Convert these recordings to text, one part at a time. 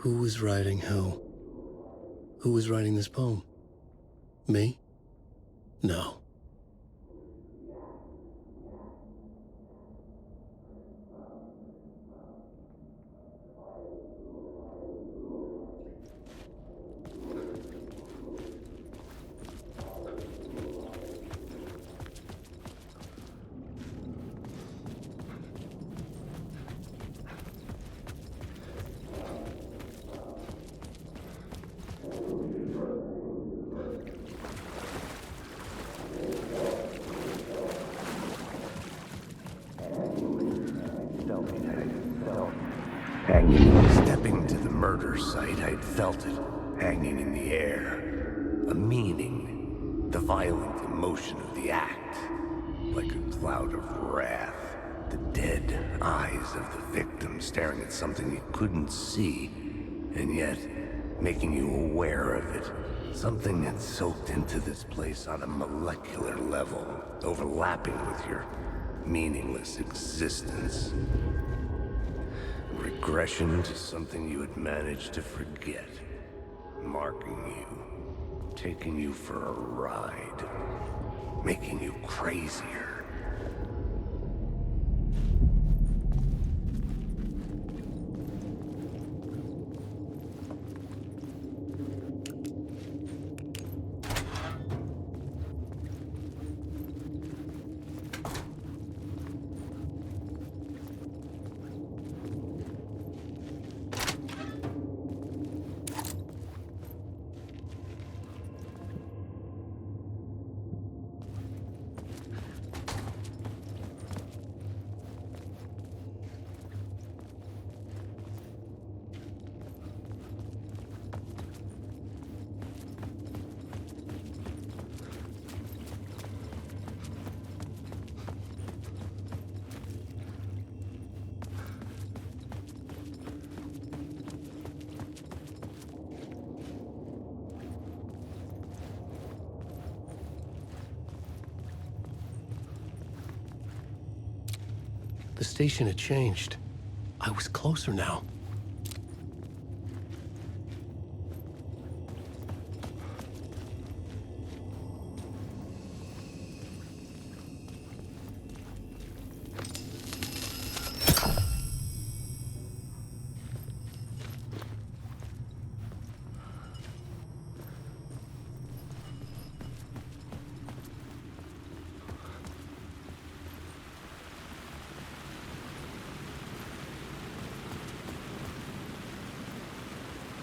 Who was writing who? Who was writing this poem? Me? No. Stepping to the murder site, I'd felt it, hanging in the air. A meaning, the violent emotion of the act, like a cloud of wrath. The dead eyes of the victim staring at something you couldn't see, and yet making you aware of it. Something that soaked into this place on a molecular level, overlapping with your meaningless existence. Regression to something you had managed to forget. Marking you. Taking you for a ride. Making you crazier. The station had changed. I was closer now.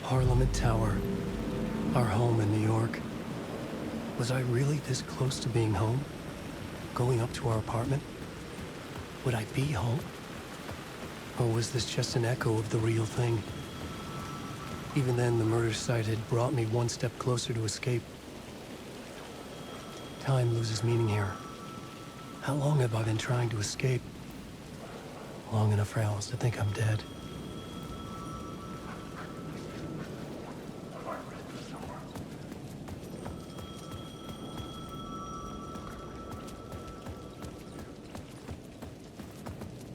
Parliament Tower, our home in New York. Was I really this close to being home? Going up to our apartment? Would I be home? Or was this just an echo of the real thing? Even then, the murder site had brought me one step closer to escape. Time loses meaning here. How long have I been trying to escape? Long enough for Alice to think I'm dead.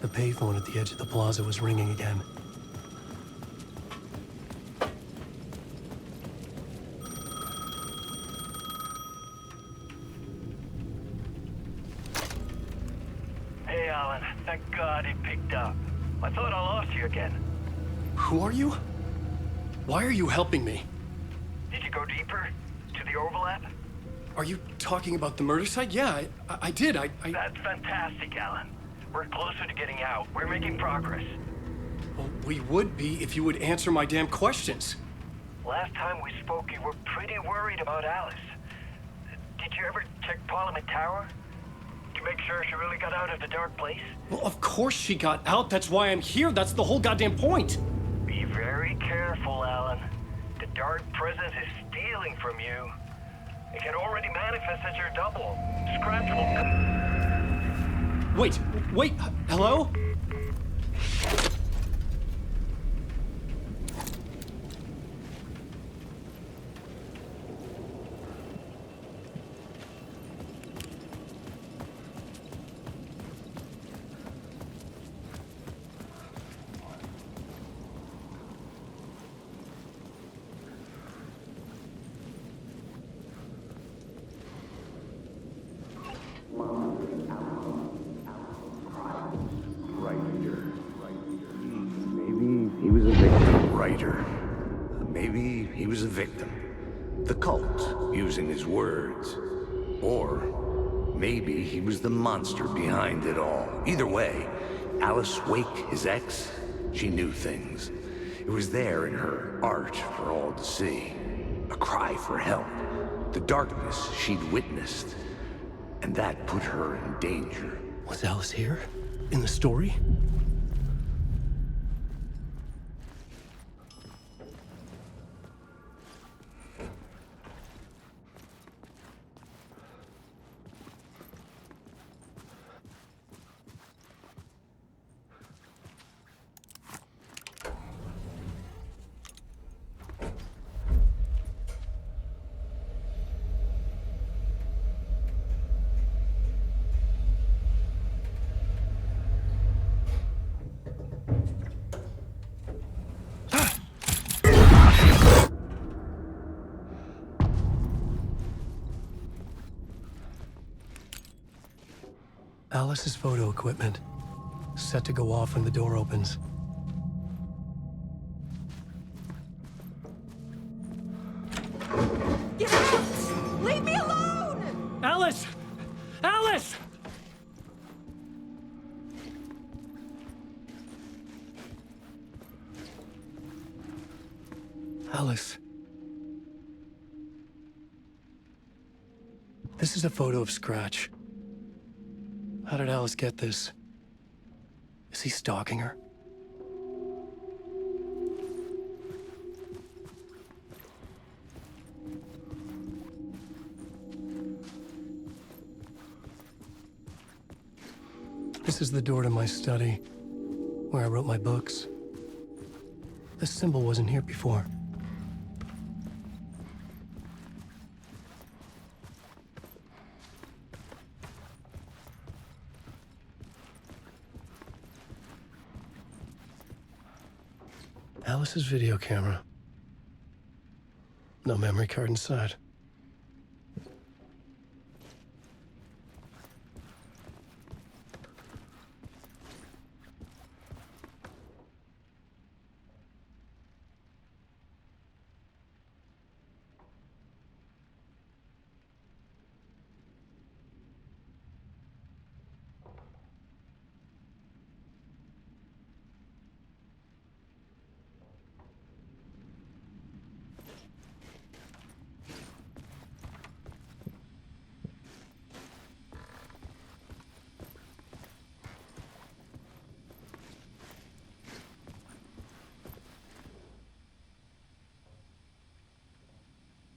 The payphone at the edge of the plaza was ringing again. Hey, Alan. Thank God it picked up. I thought I lost you again. Who are you? Why are you helping me? Did you go deeper? To the overlap? Are you talking about the murder site? Yeah, I did. That's fantastic, Alan. We're closer to getting out. We're making progress. Well, we would be if you would answer my damn questions. Last time we spoke, you were pretty worried about Alice. Did you ever check Parliament Tower? To make sure she really got out of the dark place? Well, of course she got out. That's why I'm here. That's the whole goddamn point. Be very careful, Alan. The dark presence is stealing from you. It can already manifest as your double. Scratch will... Wait, hello? writer. Maybe he was a victim. The cult, using his words. Or maybe he was the monster behind it all. Either way, Alice Wake, his ex, she knew things. It was there in her art for all to see. A cry for help. The darkness she'd witnessed. And that put her in danger. Was Alice here? In the story? Alice's photo equipment, set to go off when the door opens. Get out! Leave me alone! Alice! Alice! Alice. This is a photo of Scratch. How did Alice get this? Is he stalking her? This is the door to my study, where I wrote my books. This symbol wasn't here before. Alice's video camera. No memory card inside.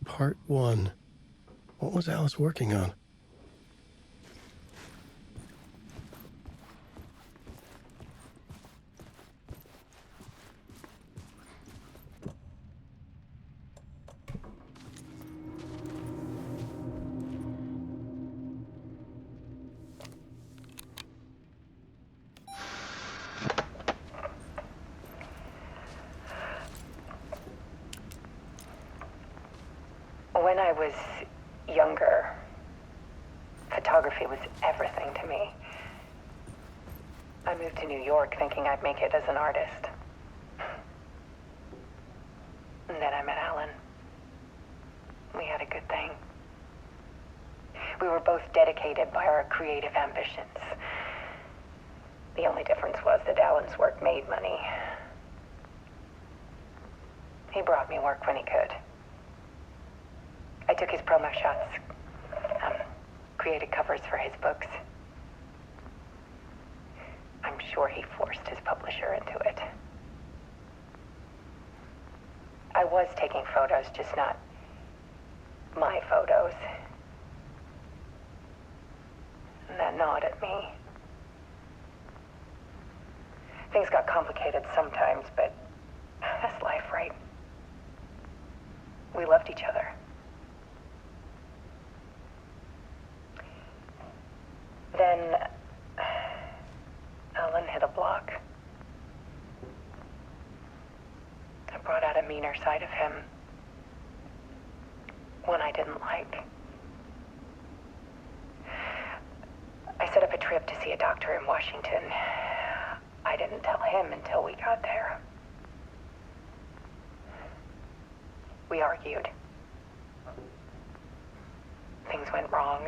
Part 1. What was Alice working on? When I was younger, photography was everything to me. I moved to New York thinking I'd make it as an artist. And then I met Alan. We had a good thing. We were both dedicated by our creative ambitions. The only difference was that Alan's work made money. He brought me work when he could. I took his promo shots, created covers for his books. I'm sure he forced his publisher into it. I was taking photos, just not my photos. And that gnawed at me. Things got complicated sometimes, but that's life, right? We loved each other. Then Alan hit a block. I brought out a meaner side of him. One I didn't like. I set up a trip to see a doctor in Washington. I didn't tell him until we got there. We argued. Things went wrong.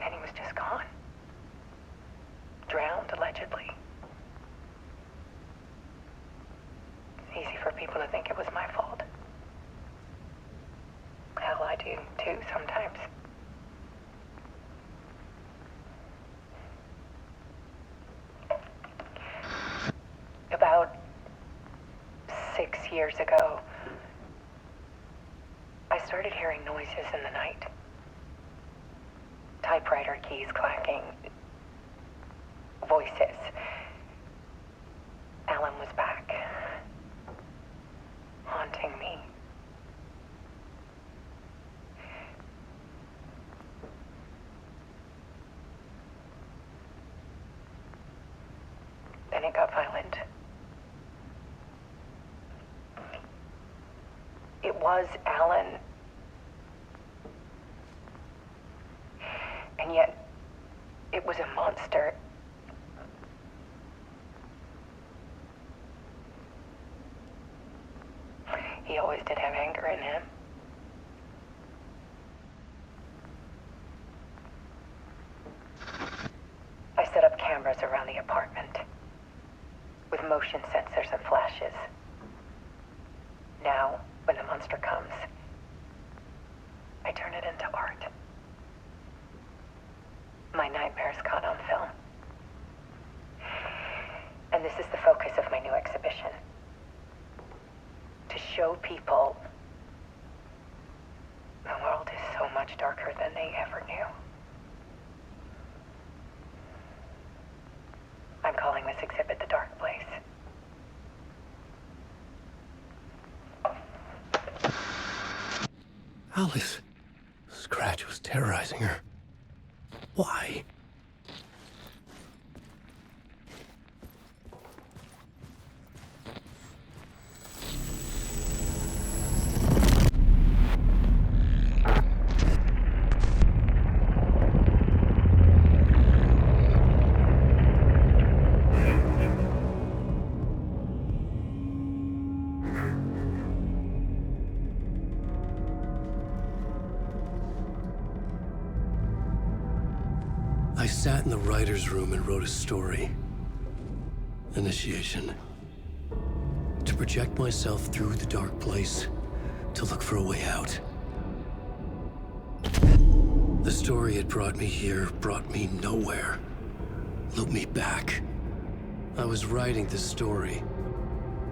And he was just gone. Drowned, allegedly. It's easy for people to think it was my fault. Hell, I do too sometimes. About 6 years ago, I started hearing noises in the night. Typewriter keys clacking. Voices. Alan was back. Haunting me. Then it got violent. It was Alan. And yet, it was a monster. He always did have anger in him. I set up cameras around the apartment with motion sensors and flashes. Now, when the monster comes, I turn it into art. My nightmares caught on film. And this is the focus of my new exhibition. To show people the world is so much darker than they ever knew. I'm calling this exhibit The Dark Place. Alice. Scratch was terrorizing her. Why? I sat in the writer's room and wrote a story. Initiation. To project myself through the dark place, to look for a way out. The story had brought me here, brought me nowhere. Looped me back. I was writing the story.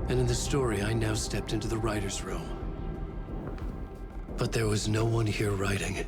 And in the story, I now stepped into the writer's room. But there was no one here writing it.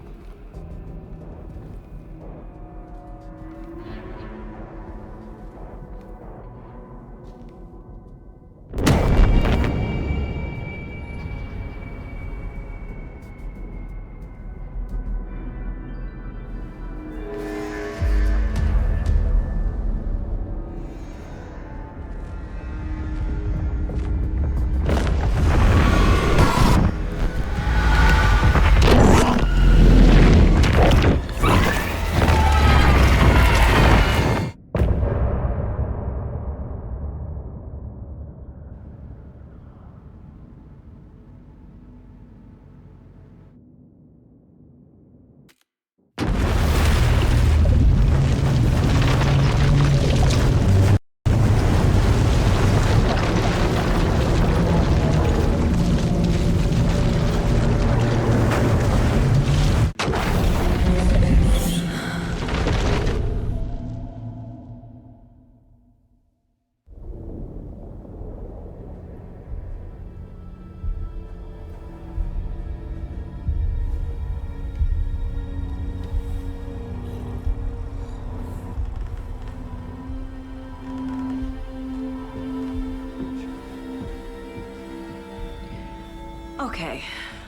Okay,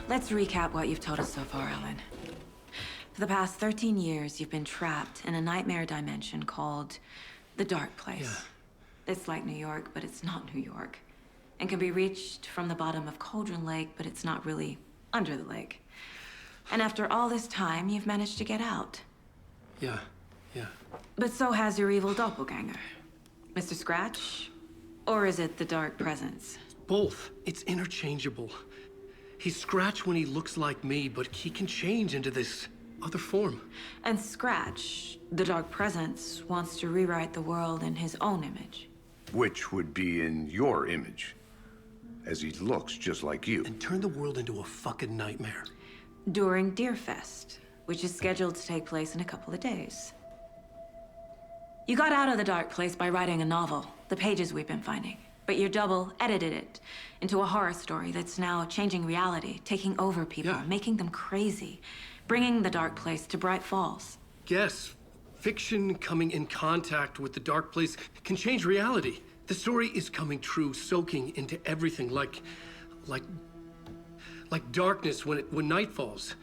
let's recap what you've told us so far, Alan. For the past 13 years, you've been trapped in a nightmare dimension called the Dark Place. Yeah. It's like New York, but it's not New York. And can be reached from the bottom of Cauldron Lake, but it's not really under the lake. And after all this time, you've managed to get out. Yeah. But so has your evil doppelganger. Mr. Scratch, Or is it the dark presence? Both. It's interchangeable. He's Scratch when he looks like me, but he can change into this other form. And Scratch, the dark presence, wants to rewrite the world in his own image. Which would be in your image, as he looks just like you. And turn the world into a fucking nightmare. During Deerfest, which is scheduled to take place in a couple of days. You got out of the dark place by writing a novel, the pages we've been finding. But your double edited it into a horror story that's now changing reality, taking over people, making them crazy, bringing the dark place to Braight-Fålls. Yes, fiction coming in contact with the dark place can change reality. The story is coming true, soaking into everything like darkness when night falls.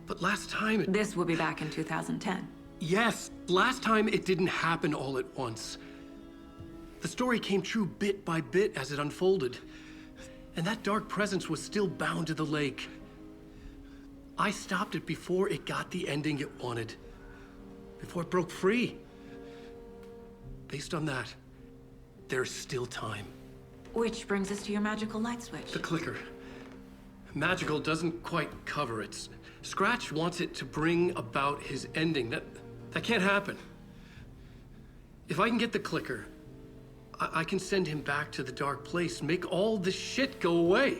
But last time This will be back in 2010. Yes, last time it didn't happen all at once. The story came true bit by bit as it unfolded. And that dark presence was still bound to the lake. I stopped it before it got the ending it wanted. Before it broke free. Based on that, there's still time. Which brings us to your magical light switch. The clicker. Magical doesn't quite cover it. Scratch wants it to bring about his ending. That can't happen. If I can get the clicker, I can send him back to the dark place, make all this shit go away.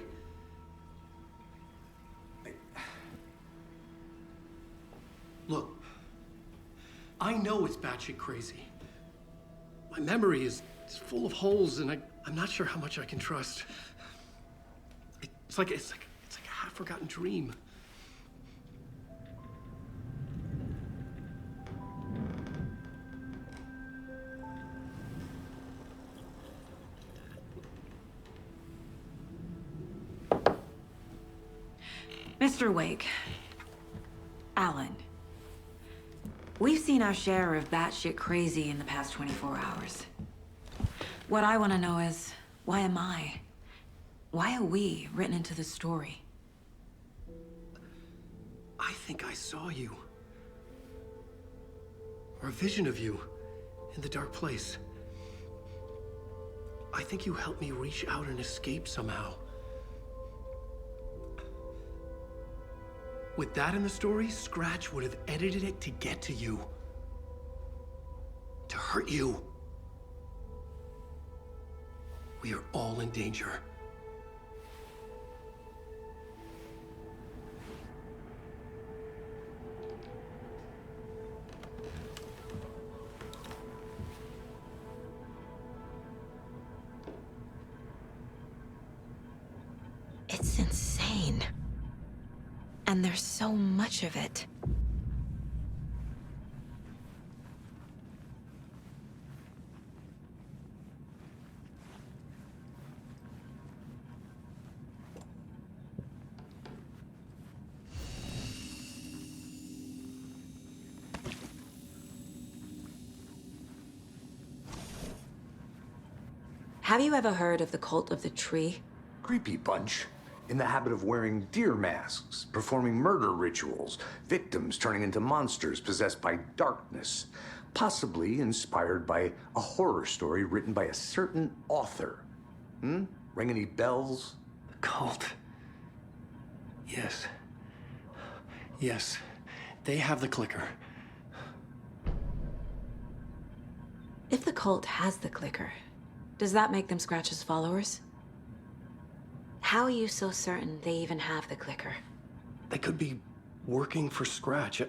Look, I know it's batshit crazy. My memory is full of holes, and I'm not sure how much I can trust. It's like a half-forgotten dream. Mr. Wake, Alan, we've seen our share of batshit crazy in the past 24 hours. What I want to know is, why am I? Why are we written into the story? I think I saw you. Or a vision of you in the dark place. I think you helped me reach out and escape somehow. With that in the story, Scratch would have edited it to get to you. To hurt you. We are all in danger. It's insane. And there's so much of it. Have you ever heard of the cult of the tree? Creepy bunch. In the habit of wearing deer masks, performing murder rituals, victims turning into monsters possessed by darkness, possibly inspired by a horror story written by a certain author. Ring any bells? The cult. Yes. Yes. They have the clicker. If the cult has the clicker, does that make them Scratch's followers? How are you so certain they even have the clicker? They could be working for Scratch.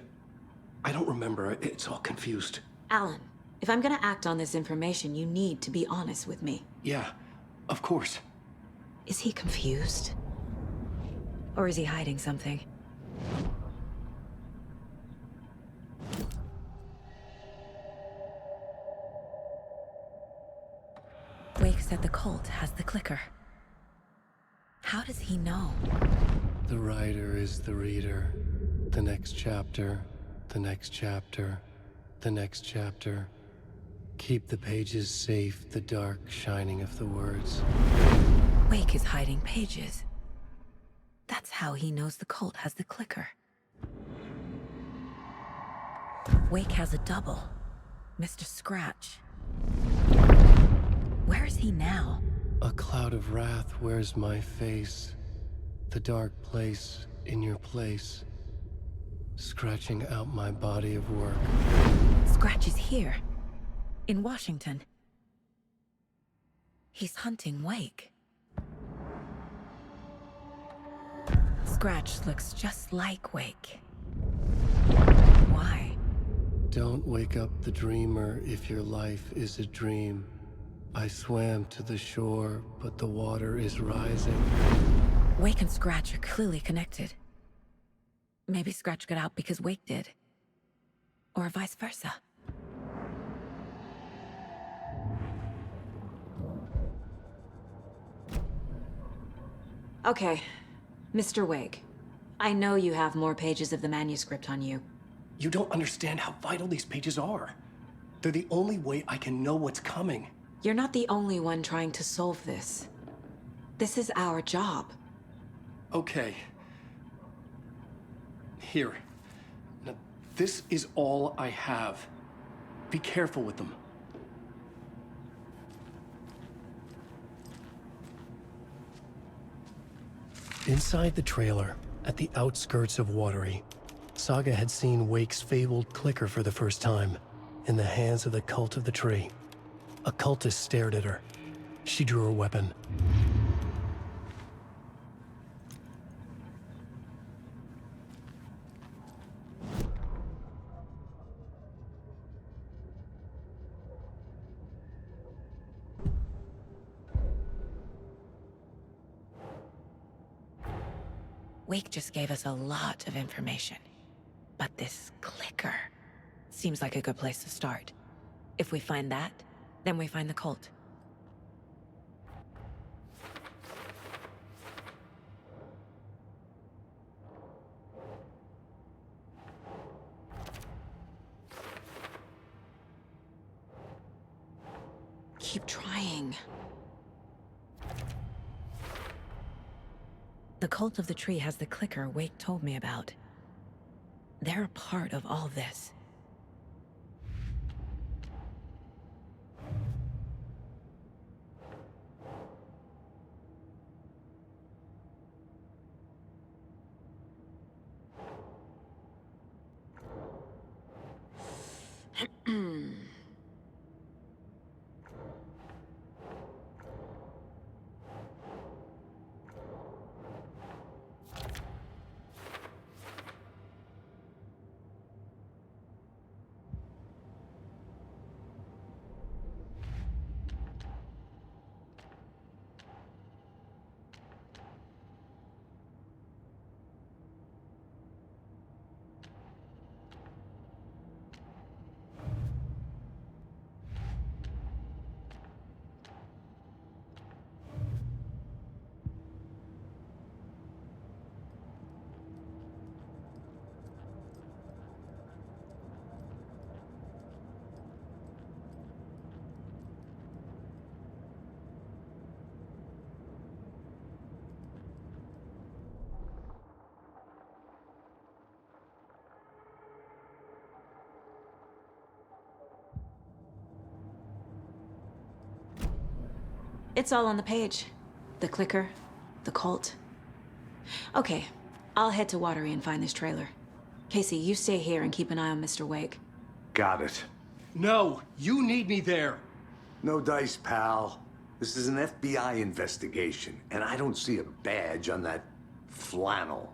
I don't remember. It's all confused. Alan, if I'm gonna act on this information, you need to be honest with me. Yeah, of course. Is he confused? Or is he hiding something? Wake said the cult has the clicker. How does he know? The writer is the reader. The next chapter, the next chapter, the next chapter. Keep the pages safe, the dark shining of the words. Wake is hiding pages. That's how he knows the cult has the clicker. Wake has a double, Mr. Scratch. he now? A cloud of wrath wears my face. The dark place in your place. Scratching out my body of work. Scratch is here. In Washington. He's hunting Wake. Scratch looks just like Wake. Why? Don't wake up the dreamer if your life is a dream. I swam to the shore, but the water is rising. Wake and Scratch are clearly connected. Maybe Scratch got out because Wake did. Or vice versa. Okay, Mr. Wake. I know you have more pages of the manuscript on you. You don't understand how vital these pages are. They're the only way I can know what's coming. You're not the only one trying to solve this. This is our job. Okay. Here. Now, this is all I have. Be careful with them. Inside the trailer, at the outskirts of Watery, Saga had seen Wake's fabled clicker for the first time, in the hands of the Cult of the Tree. A cultist stared at her. She drew her weapon. Wake just gave us a lot of information. But this clicker seems like a good place to start. If we find that, then we find the cult. Keep trying. The Cult of the Tree has the clicker Wake told me about. They're a part of all this. It's all on the page. The clicker, the cult. Okay, I'll head to Watery and find this trailer. Casey, you stay here and keep an eye on Mr. Wake. Got it. No, you need me there. No dice, pal. This is an FBI investigation, and I don't see a badge on that flannel.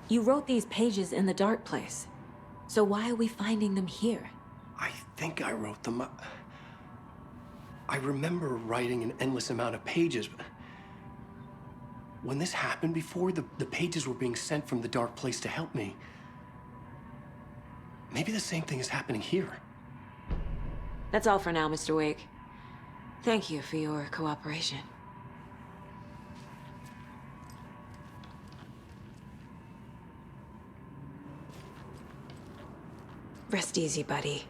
You wrote these pages in the dark place. So why are we finding them here? I think I wrote them. I remember writing an endless amount of pages. When this happened before, the pages were being sent from the dark place to help me. Maybe the same thing is happening here. That's all for now, Mr. Wake. Thank you for your cooperation. Rest easy, buddy.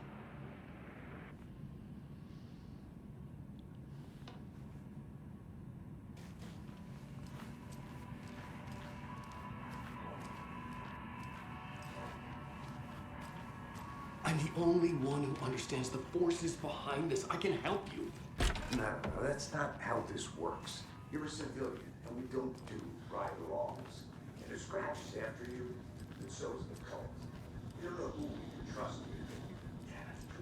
I'm the only one who understands the forces behind this. I can help you. No, that's not how this works. You're a civilian, and we don't do right-wrongs. And if Scratch is after you, then so is the cult. You don't know who we can trust you.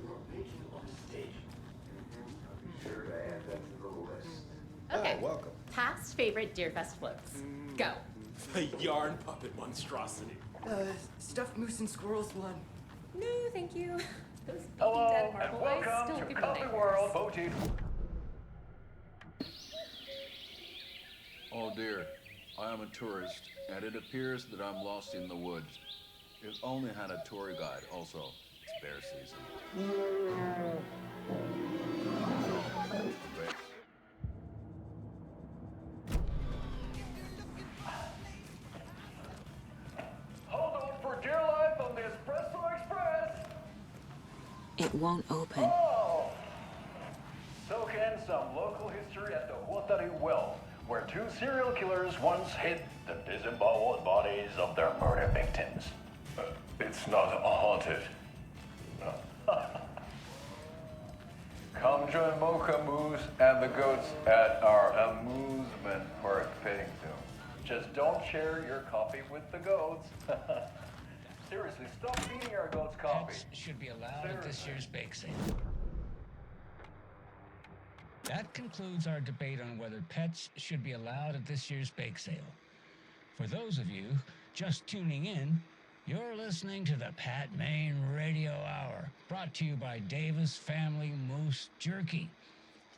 You are making a mistake. I'll be sure to add that to the list. Okay. Oh, welcome. Past favorite Deerfest floats. Go. The yarn puppet monstrosity. Stuffed moose and squirrels one. No, thank you. Those Hello, dead and marble eyes welcome still to give me Coffee nightmares. World, voted. Oh dear, I am a tourist, and it appears that I'm lost in the woods. If only had a tour guide. Also, it's bear season. Bear. Hold on for dear life on the Espresso Express. It won't open. Oh! Soak in some local history at the Huatari Well, where two serial killers once hid the disemboweled bodies of their murder victims. It's not haunted. Come join Mocha Moose and the goats at our amusement park petting zoo. Just don't share your coffee with the goats. Seriously, stop feeding our goats coffee. Pets should be allowed at this year's bake sale. That concludes our debate on whether pets should be allowed at this year's bake sale. For those of you just tuning in, you're listening to the Pat Main Radio Hour, brought to you by Davis Family Moose Jerky.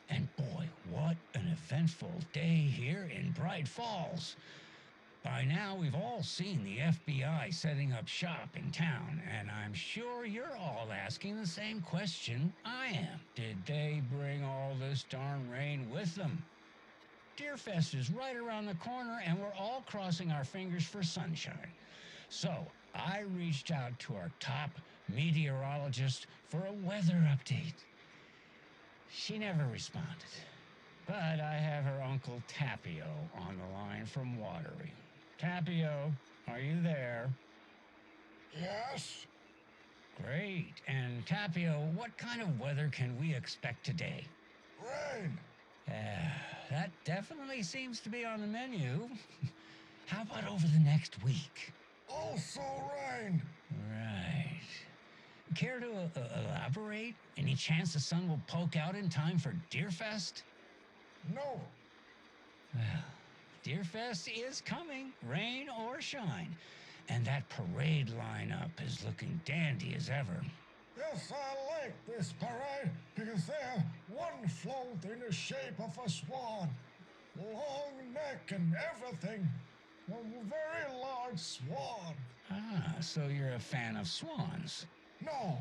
And boy, what an eventful day here in Braight-Fall's. By now, we've all seen the FBI setting up shop in town, and I'm sure you're all asking the same question I am. Did they bring all this darn rain with them? Deerfest is right around the corner, and we're all crossing our fingers for sunshine. So, I reached out to our top meteorologist for a weather update. She never responded, but I have her Uncle Tapio on the line from Watery. Tapio, are you there? Yes? Great. And Tapio, what kind of weather can we expect today? Rain. That definitely seems to be on the menu. How about over the next week? Also rain. Right. Care to elaborate? Any chance the sun will poke out in time for Deerfest? No. Well, Deerfest is coming, rain or shine. And that parade lineup is looking dandy as ever. Yes, I like this parade because they have one float in the shape of a swan. Long neck and everything. A very large swan. Ah, so you're a fan of swans. No.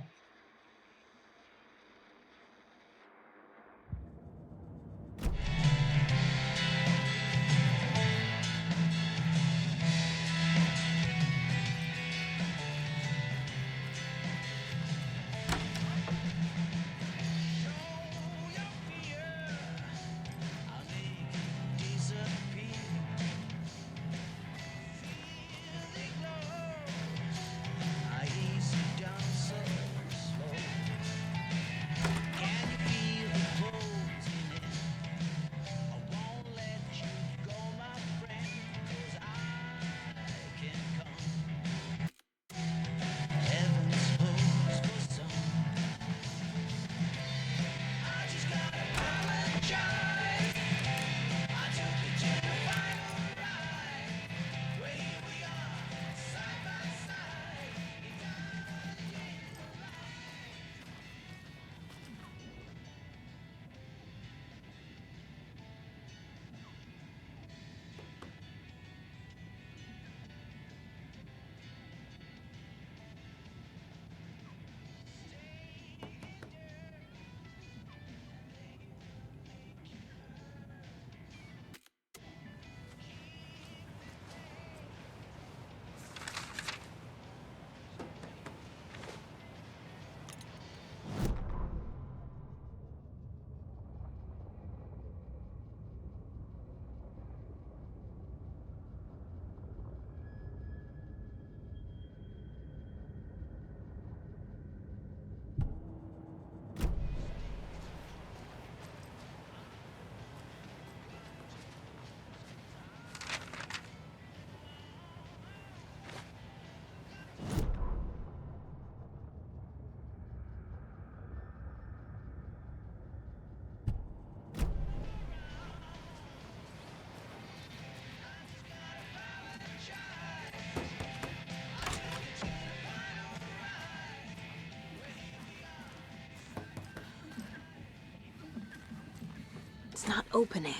It's not opening.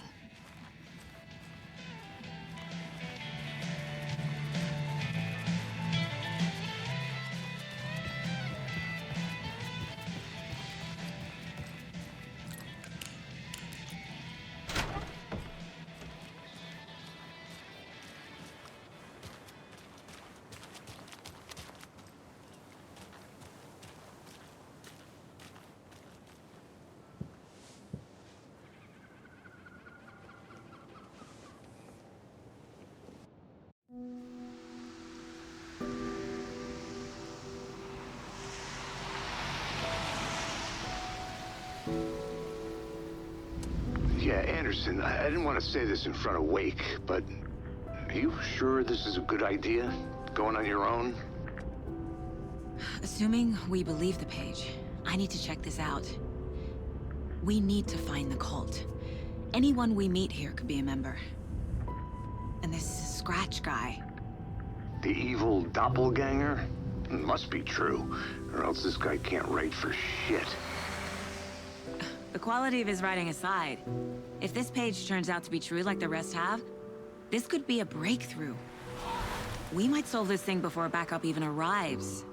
Yeah, Anderson, I didn't want to say this in front of Wake, but are you sure this is a good idea? Going on your own? Assuming we believe the page, I need to check this out. We need to find the cult. Anyone we meet here could be a member. And this Scratch guy. The evil doppelganger? Must be true, or else this guy can't write for shit. The quality of his writing aside, if this page turns out to be true like the rest have, this could be a breakthrough. We might solve this thing before backup even arrives.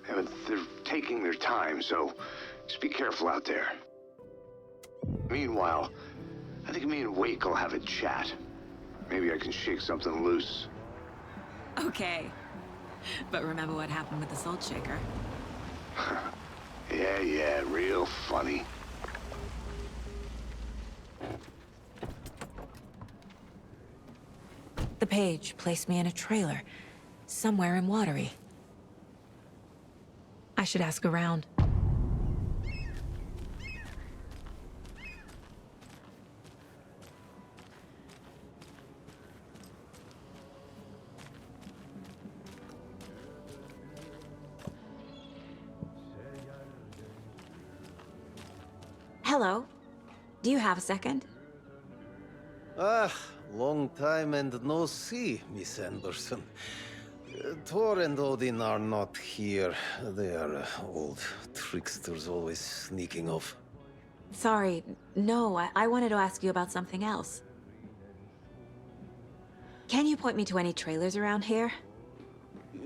Yeah, but they're taking their time, so just be careful out there. Meanwhile, I think me and Wake will have a chat. Maybe I can shake something loose. Okay. But remember what happened with the salt shaker? Yeah, real funny. The page placed me in a trailer, somewhere in Watery. I should ask around. Hello. Do you have a second? Long time and no see, Miss Anderson. Thor and Odin are not here. They are old tricksters always sneaking off. Sorry, no, I wanted to ask you about something else. Can you point me to any trailers around here?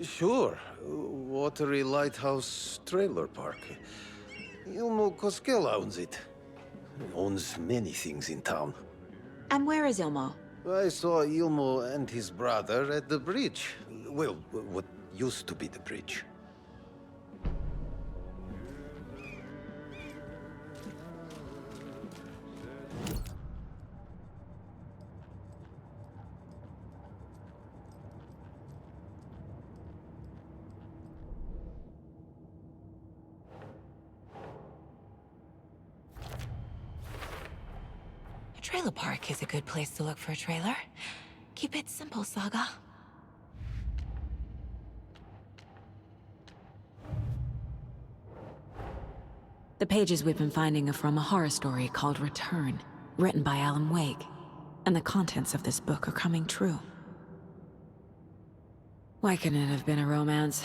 Sure. Watery Lighthouse Trailer Park. Ilmo Koskela owns it. Owns many things in town. And where is Ilmo? I saw Ilmo and his brother at the bridge. Well, what used to be the bridge. A trailer park is a good place to look for a trailer. Keep it simple, Saga. The pages we've been finding are from a horror story called Return, written by Alana Uэйка. And the contents of this book are coming true. Why couldn't it have been a romance?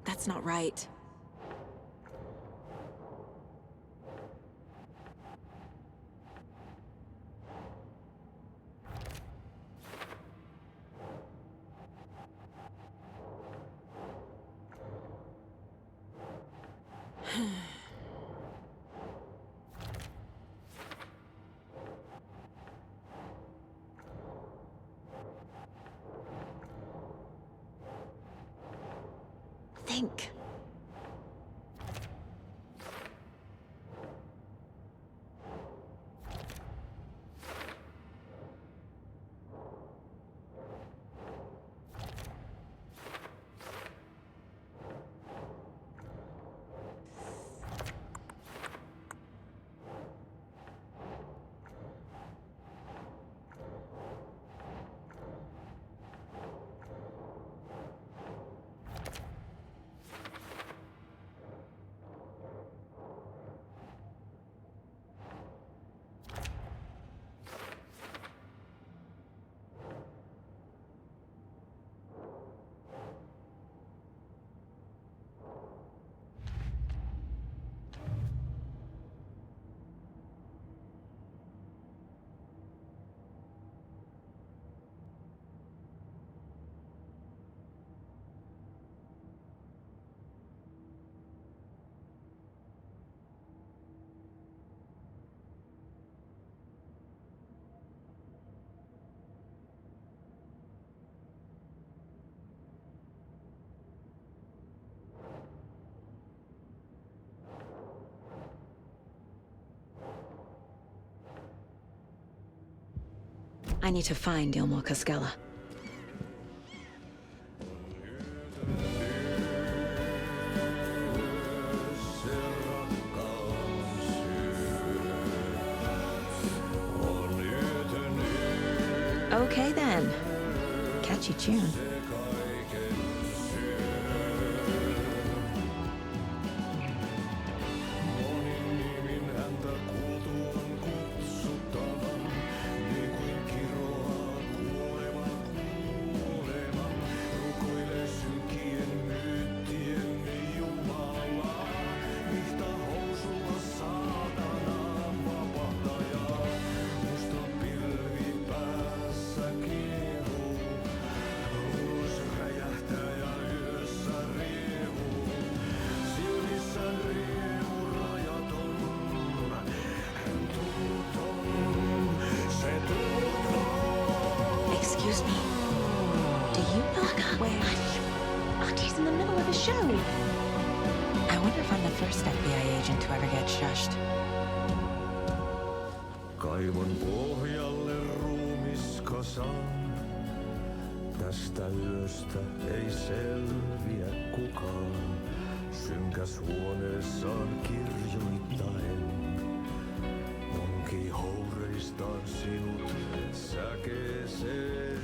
That's not right. think. I need to find Ilmo Cascella. Okay then. Catchy tune. Excuse me. Do you know where? He's in the middle of a show. I wonder if I'm the first FBI agent to ever get shushed. Kaivon pohjalle ruumiskasan. Tästä yöstä ei selviä kukaan. Synkäs huoneessaan kirjoittaen. Onki houreistaan sinut säkeeseen.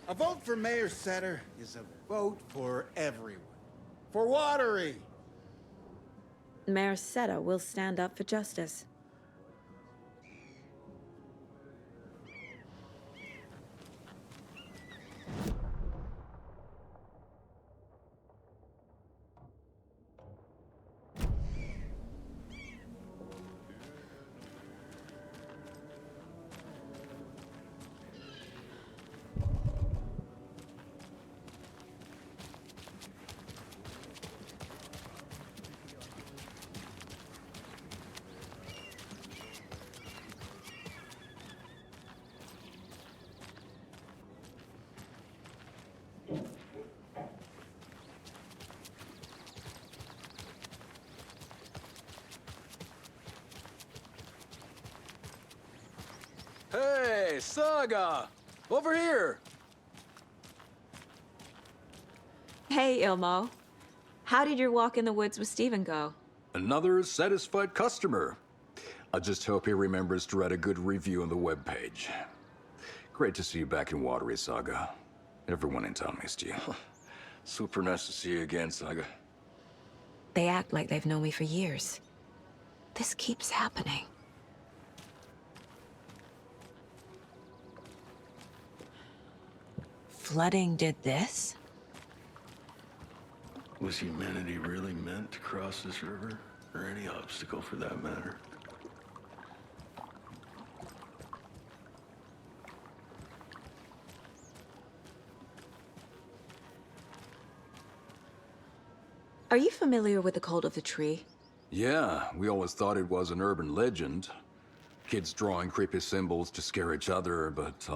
A vote for Mayor Setter is a vote for everyone. For Watery! Mayor Setter will stand up for justice. Hey, Saga! Over here! Hey, Ilmo. How did your walk in the woods with Steven go? Another satisfied customer. I just hope he remembers to write a good review on the webpage. Great to see you back in Watery, Saga. Everyone in town missed you. Super nice to see you again, Saga. They act like they've known me for years. This keeps happening. Flooding did this? Was humanity really meant to cross this river? Or any obstacle for that matter? Are you familiar with the cult of the tree? Yeah, we always thought it was an urban legend. Kids drawing creepy symbols to scare each other, but,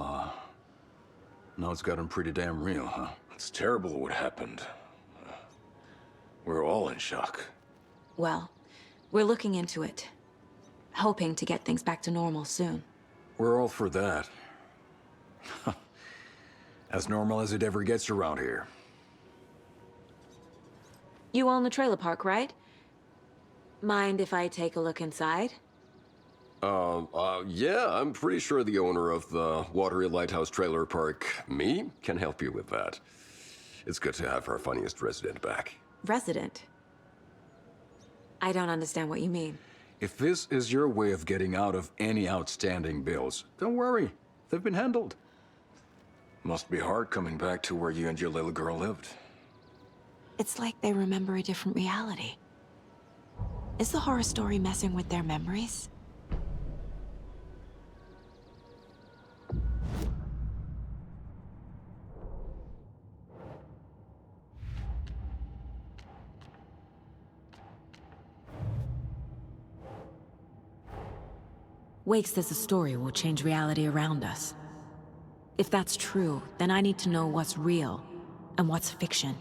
now it's gotten pretty damn real, huh? It's terrible what happened. We're all in shock. Well, we're looking into it. Hoping to get things back to normal soon. We're all for that. As normal as it ever gets around here. You own the trailer park, right? Mind if I take a look inside? Yeah, I'm pretty sure the owner of the Watery Lighthouse Trailer Park, me, can help you with that. It's good to have our funniest resident back. Resident? I don't understand what you mean. If this is your way of getting out of any outstanding bills, don't worry. They've been handled. Must be hard coming back to where you and your little girl lived. It's like they remember a different reality. Is the horror story messing with their memories? Wake says the story will change reality around us. If that's true, then I need to know what's real and what's fiction.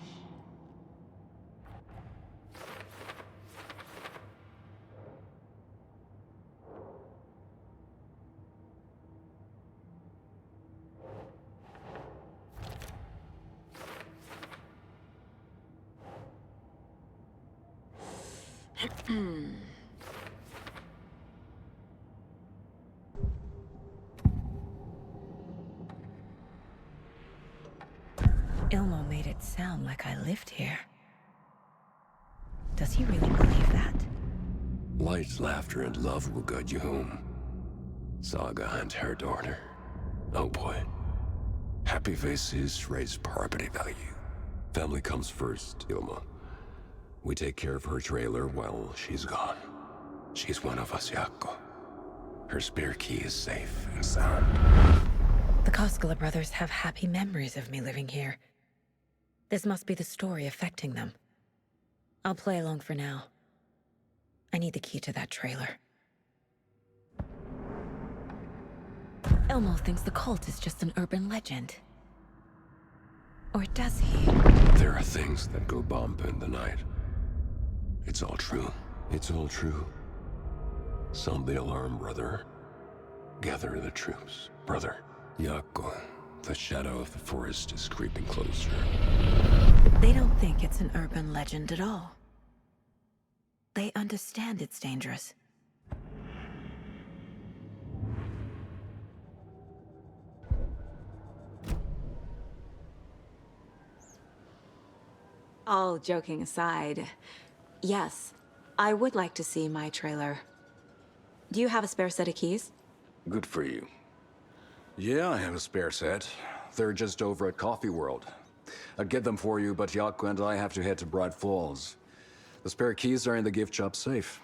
Ilmo made it sound like I lived here. Does he really believe that? Light, laughter, and love will guide you home. Saga and her daughter. Oh boy. Happy faces raise property value. Family comes first, Ilma. We take care of her trailer while she's gone. She's one of us, Jaakko. Her spare key is safe and sound. The Koskela brothers have happy memories of me living here. This must be the story affecting them. I'll play along for now. I need the key to that trailer. Elmo thinks the cult is just an urban legend. Or does he? There are things that go bump in the night. It's all true. It's all true. Sound the alarm, brother. Gather the troops, brother. Jaakko, the shadow of the forest is creeping closer. They don't think it's an urban legend at all. They understand it's dangerous. All joking aside, yes, I would like to see my trailer. Do you have a spare set of keys? Good for you. Yeah, I have a spare set. They're just over at Coffee World. I'd get them for you, but Jaakko and I have to head to Braight-Fålls. The spare keys are in the gift shop safe.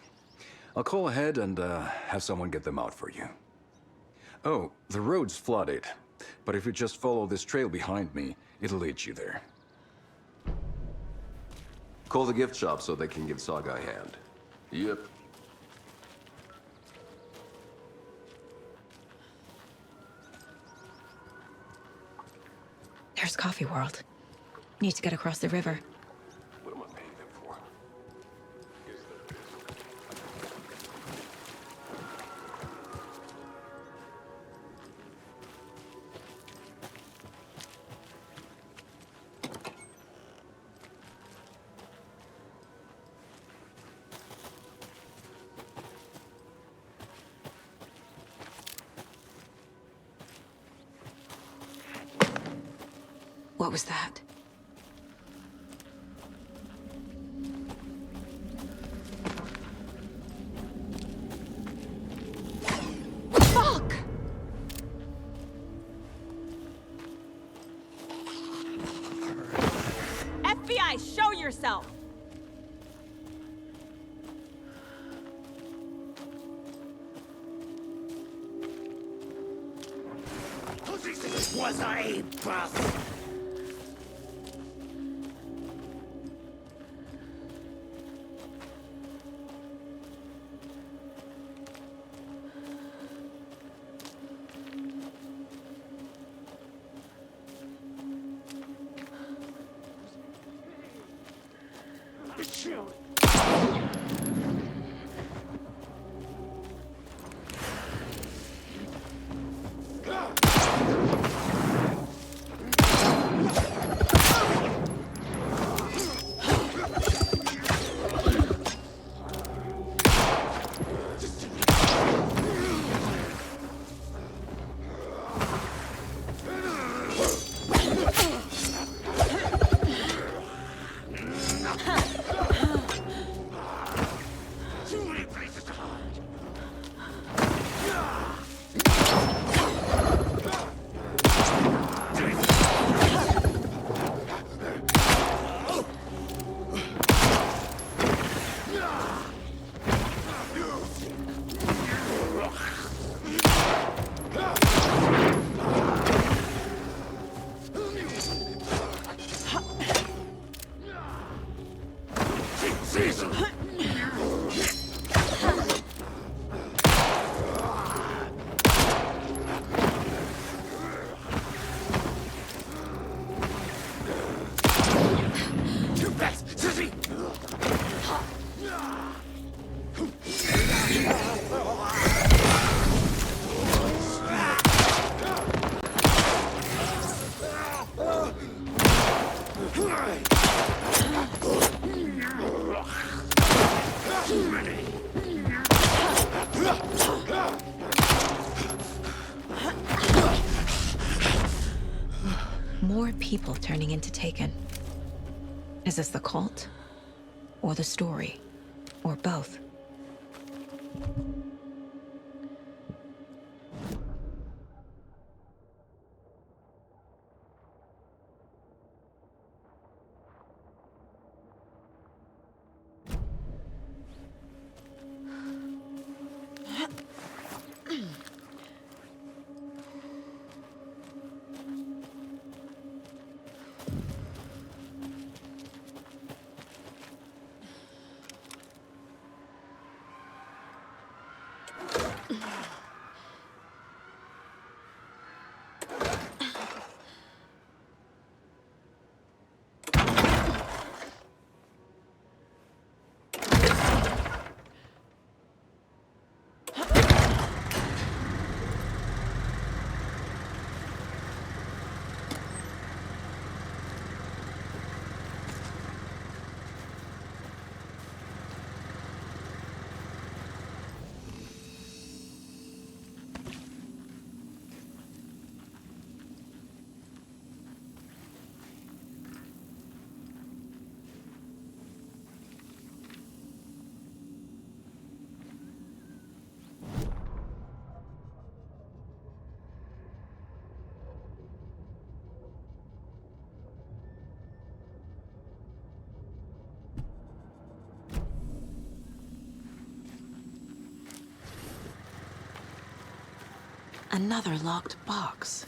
I'll call ahead and have someone get them out for you. Oh, the road's flooded, but if you just follow this trail behind me, it'll lead you there. Call the gift shop so they can give Saga a hand. Yep. There's Coffee World. Need to get across the river. What am I paying them for? What was that? Fuck! FBI, show yourself! Was a bus. More people turning into Taken. Is this the cult? Or the story? Or both? Another locked box.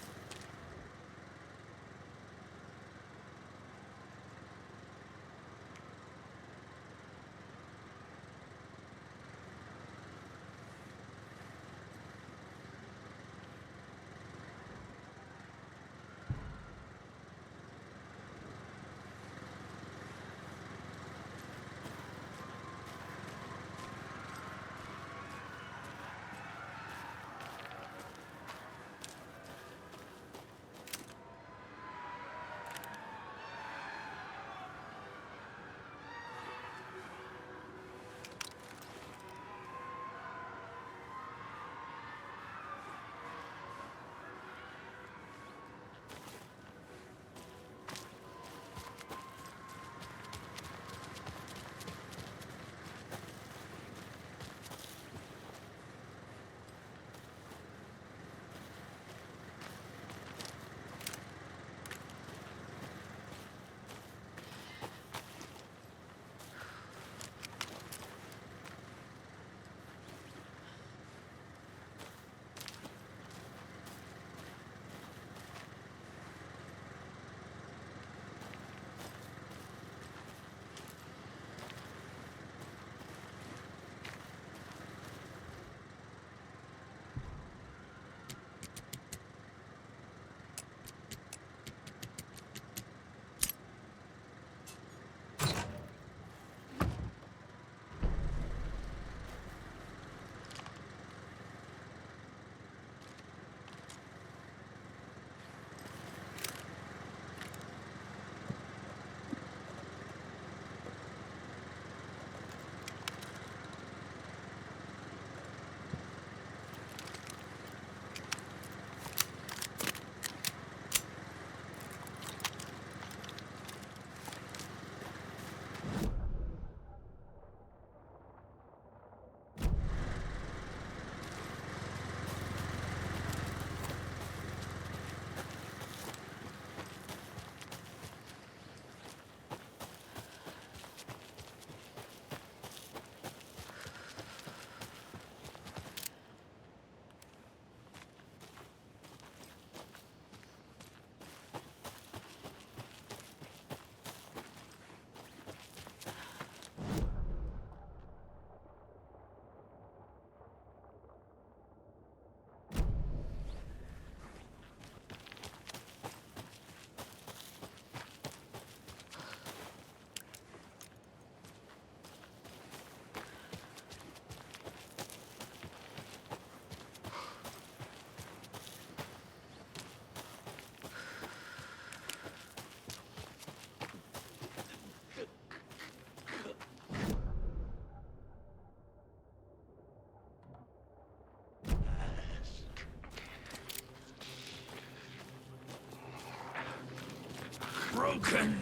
broken.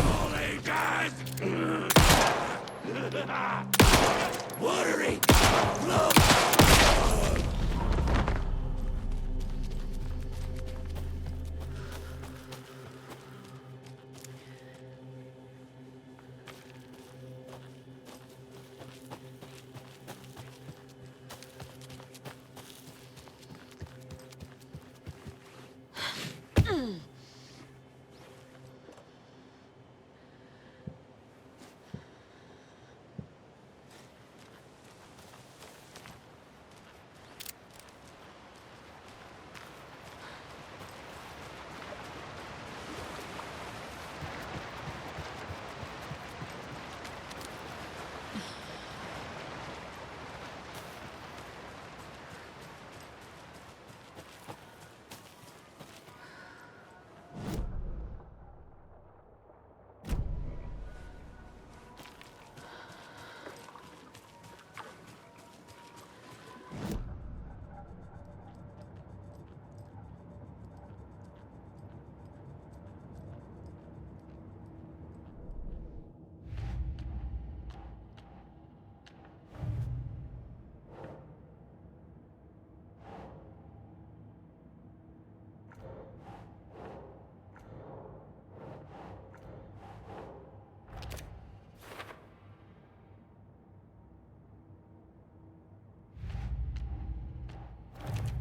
Holy death! Watery blood!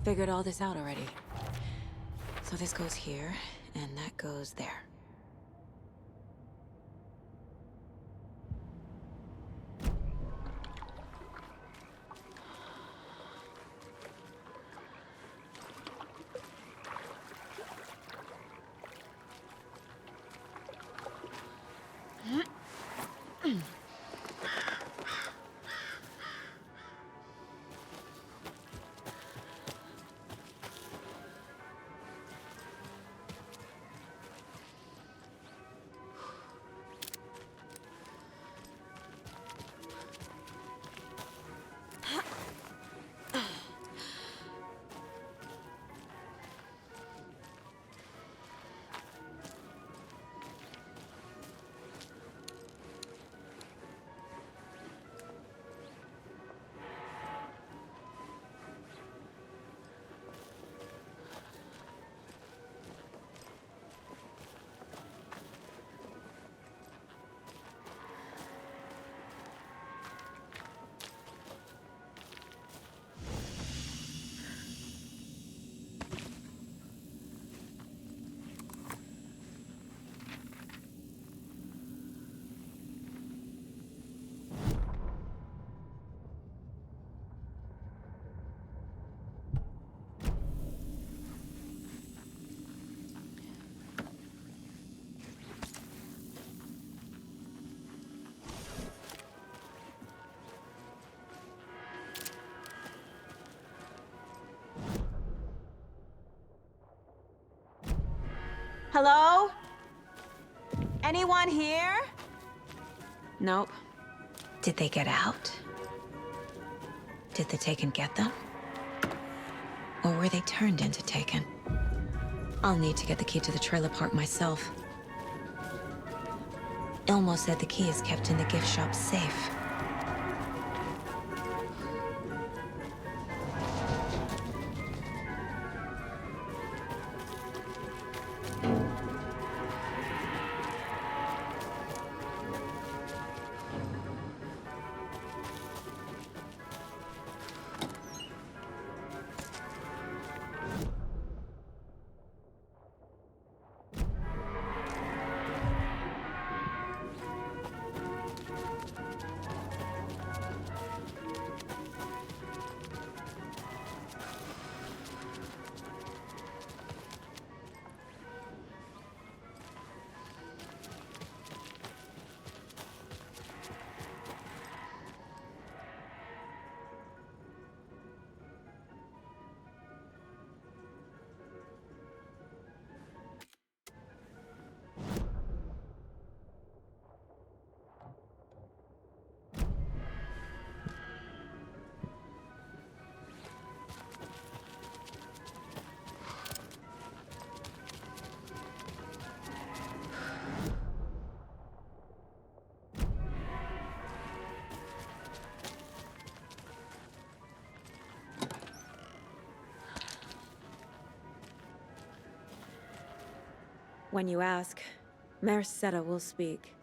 Figured all this out already. So this goes here, and that goes there. Hello? Anyone here? Nope. Did they get out? Did the Taken get them? Or were they turned into Taken? I'll need to get the key to the trailer park myself. Ilmo said the key is kept in the gift shop safe. When you ask, Mayor Seta will speak.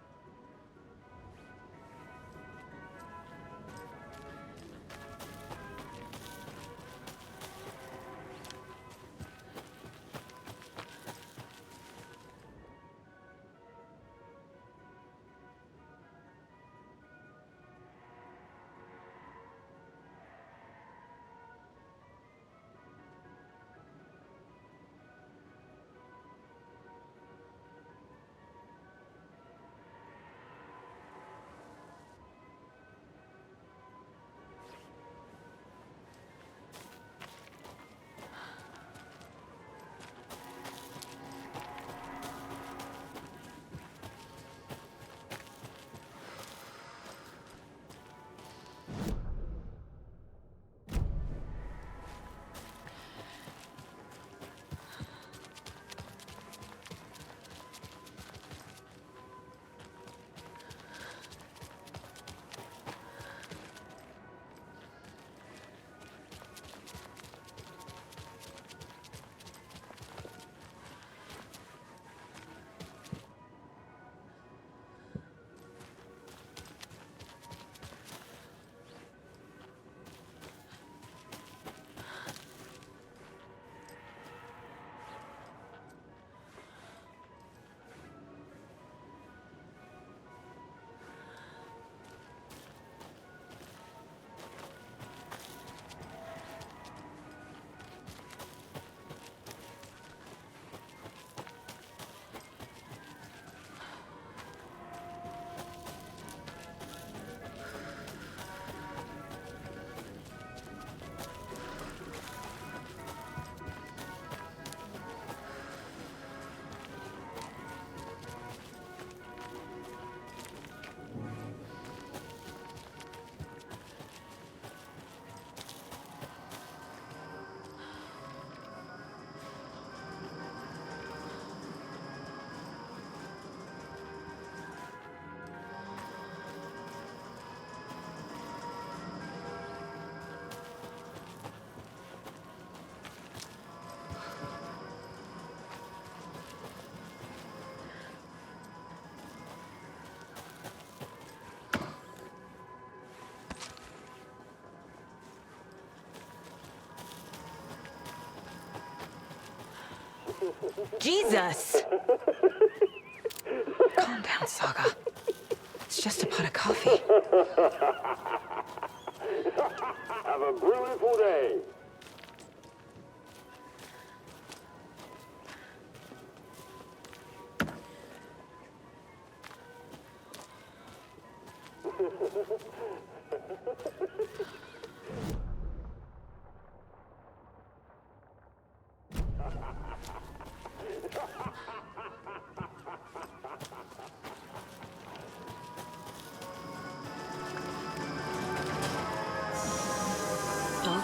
Jesus! Calm down, Saga. It's just a pot of coffee. Have a beautiful day.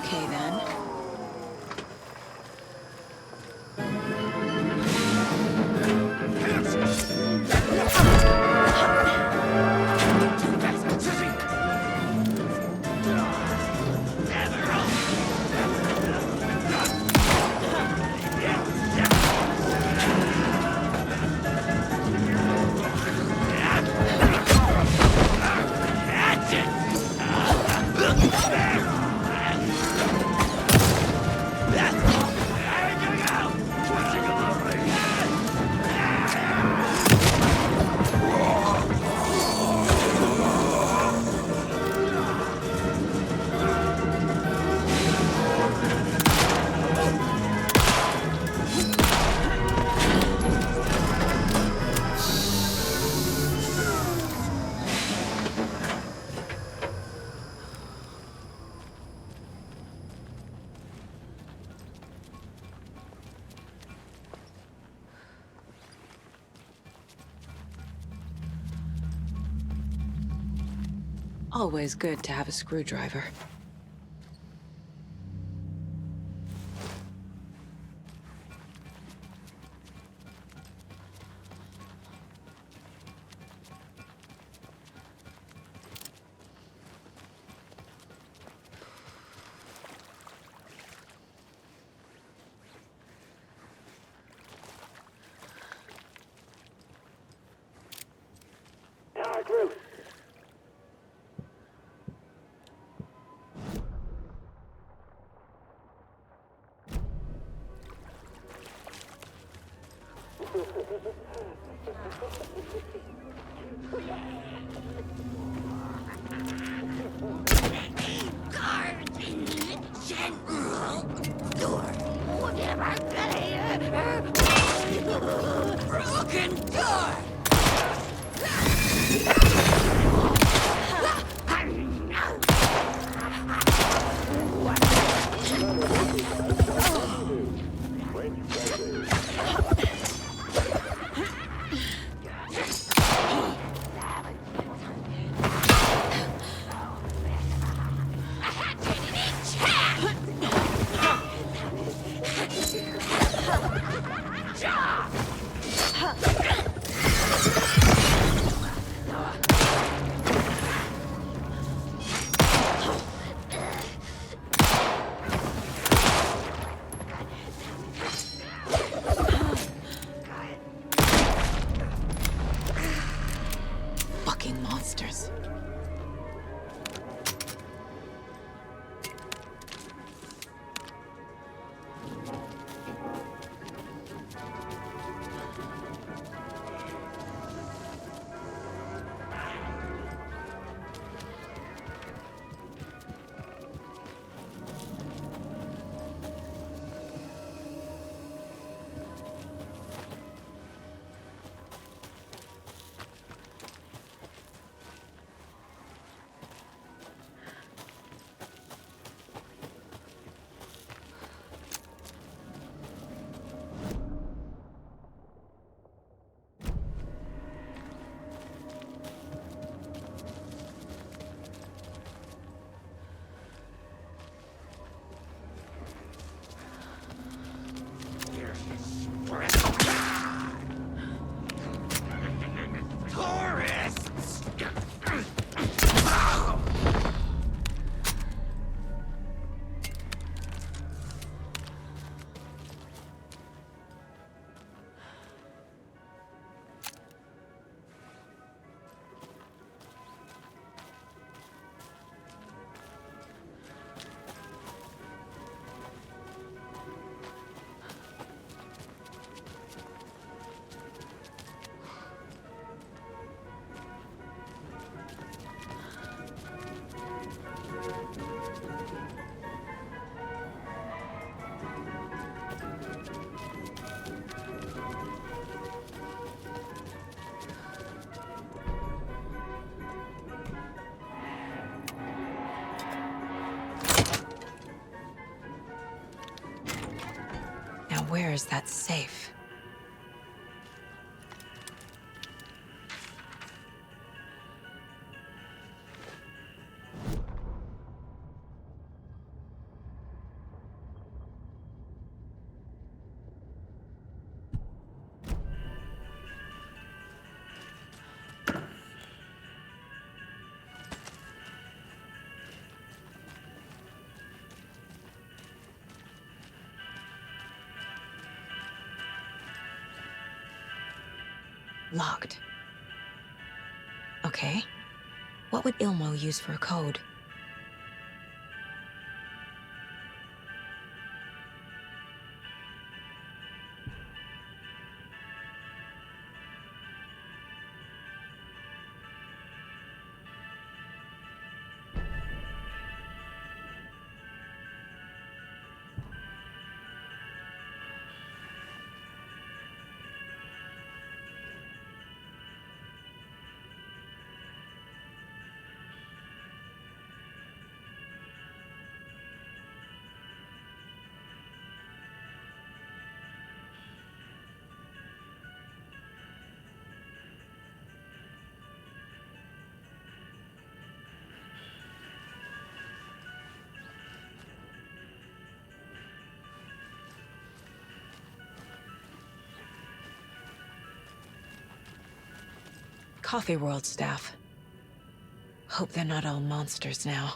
Okay, then. Always good to have a screwdriver. Broken door! Fucking monsters. Where is that safe? Locked. Okay. What would Ilmo use for a code? Coffee World staff. Hope they're not all monsters now.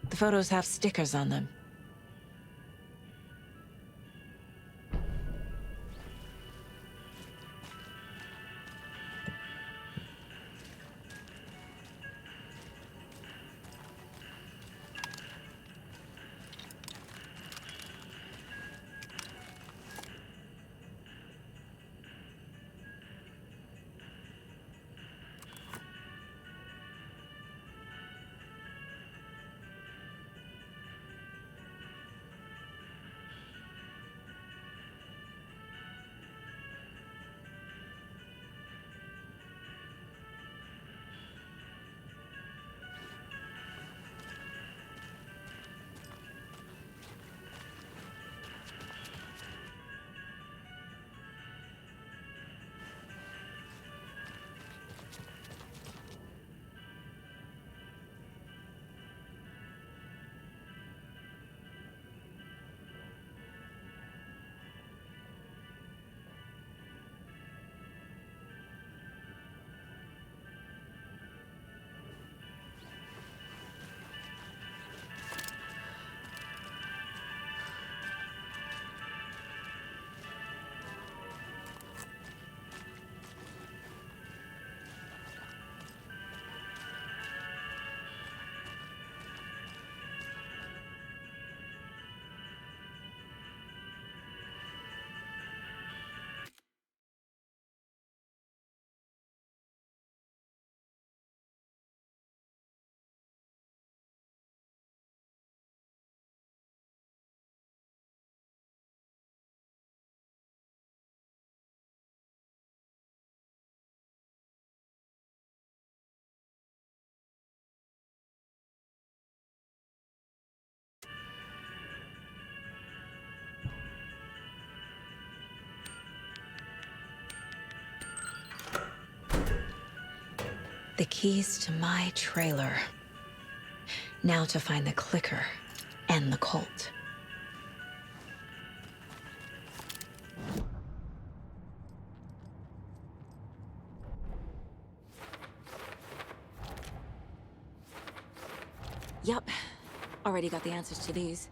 The photos have stickers on them. keys to my trailer. Now to find the clicker and the cult. Yup. Already got the answers to these.